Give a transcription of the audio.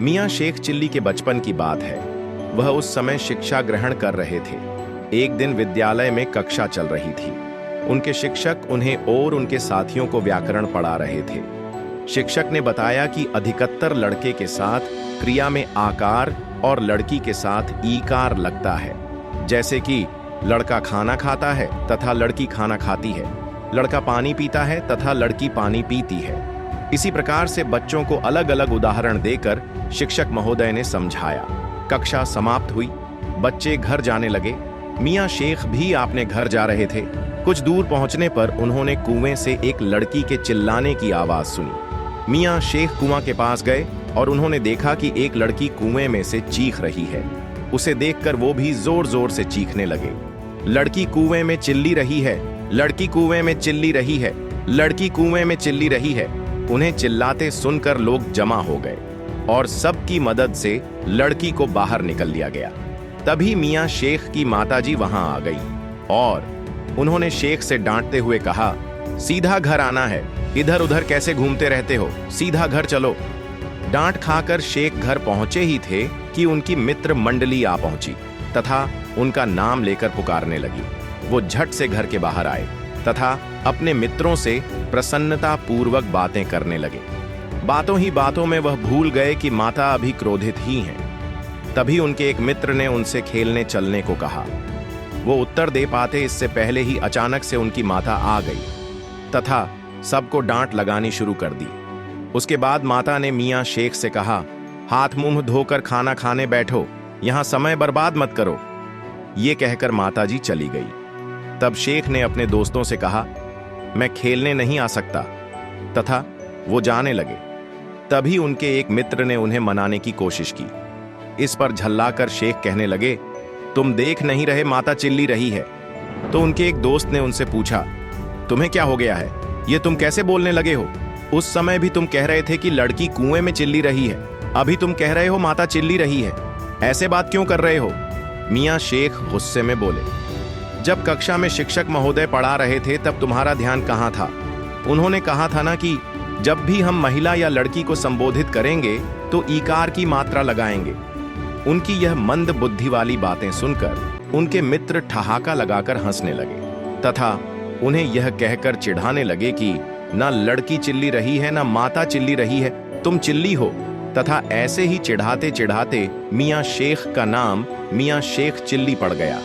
मियाँ शेख चिल्ली के बचपन की बात है। वह उस समय शिक्षा ग्रहण कर रहे थे। एक दिन विद्यालय में कक्षा चल रही थी। उनके शिक्षक उन्हें और उनके साथियों को व्याकरण पढ़ा रहे थे। शिक्षक ने बताया कि अधिकतर लड़के के साथ क्रिया में आकार और लड़की के साथ ईकार लगता है। जैसे कि लड़का खाना खाता है तथा लड़की खाना खाती है, लड़का पानी पीता है तथा लड़की पानी पीती है। इसी प्रकार से बच्चों को अलग अलग उदाहरण देकर शिक्षक महोदय ने समझाया। कक्षा समाप्त हुई, बच्चे घर जाने लगे। मियाँ शेख भी अपने घर जा रहे थे। कुछ दूर पहुंचने पर उन्होंने कुएं से एक लड़की के चिल्लाने की आवाज सुनी। मियाँ शेख कुआं के पास गए और उन्होंने देखा कि एक लड़की कुएं में से चीख रही है। उसे देखकर वो भी जोर जोर से चीखने लगे। लड़की कुएं में चिल्ली रही है, लड़की कुएं में चिल्ली रही है, लड़की कुएं में चिल्ली रही है। उन्हें चिल्लाते सुनकर लोग जमा हो गए और सबकी मदद से लड़की को बाहर निकल लिया गया। तभी मियाँ शेख की माताजी वहां आ गई और उन्होंने शेख से डांटते हुए कहा, सीधा घर आना है, इधर उधर कैसे घूमते रहते हो, सीधा घर चलो। डांट खाकर शेख घर पहुंचे ही थे कि उनकी मित्र मंडली आ पहुंची तथा उनका नाम लेकर पुकारने लगी। वो झट से घर के बाहर आए तथा अपने मित्रों से प्रसन्नता पूर्वक बातें करने लगे। बातों ही बातों में वह भूल गए कि माता अभी क्रोधित ही हैं। तभी उनके एक मित्र ने उनसे खेलने चलने को कहा। वो उत्तर दे पाते इससे पहले ही अचानक से उनकी माता आ गई तथा सबको डांट लगानी शुरू कर दी। उसके बाद माता ने मियाँ शेख से कहा, हाथ मुंह धोकर खाना खाने बैठो, यहां समय बर्बाद मत करो। ये कहकर माताजी चली गई। तब शेख ने अपने दोस्तों से कहा, मैं खेलने नहीं आ सकता, तथा वो जाने लगे। तभी उनके एक मित्र ने उन्हें मनाने की कोशिश की। इस पर झल्लाकर शेख कहने लगे, तुम देख नहीं रहे माता चिल्ली रही है। तो उनके एक दोस्त ने उनसे पूछा, तुम्हें क्या हो गया है, ये तुम कैसे बोलने लगे हो? उस समय भी तुम कह रहे थे कि लड़की कुएं में चिल्ली रही है, अभी तुम कह रहे हो माता चिल्ली रही है। ऐसे बात क्यों कर रहे हो? मियाँ शेख गुस्से में बोले, जब कक्षा में शिक्षक महोदय पढ़ा रहे थे तब तुम्हारा ध्यान कहाँ था? उन्होंने कहा था ना कि जब भी हम महिला या लड़की को संबोधित करेंगे तो ईकार की मात्रा लगाएंगे। उनकी यह मंद बुद्धि वाली बातें सुनकर उनके मित्र ठहाका लगाकर हंसने लगे तथा उन्हें यह कहकर चिढ़ाने लगे कि ना लड़की चिल्ली रही है ना माता चिल्ली रही है, तुम चिल्ली हो। तथा ऐसे ही चिढ़ाते चिढ़ाते मियाँ शेख का नाम मियाँ शेख चिल्ली पड़ गया।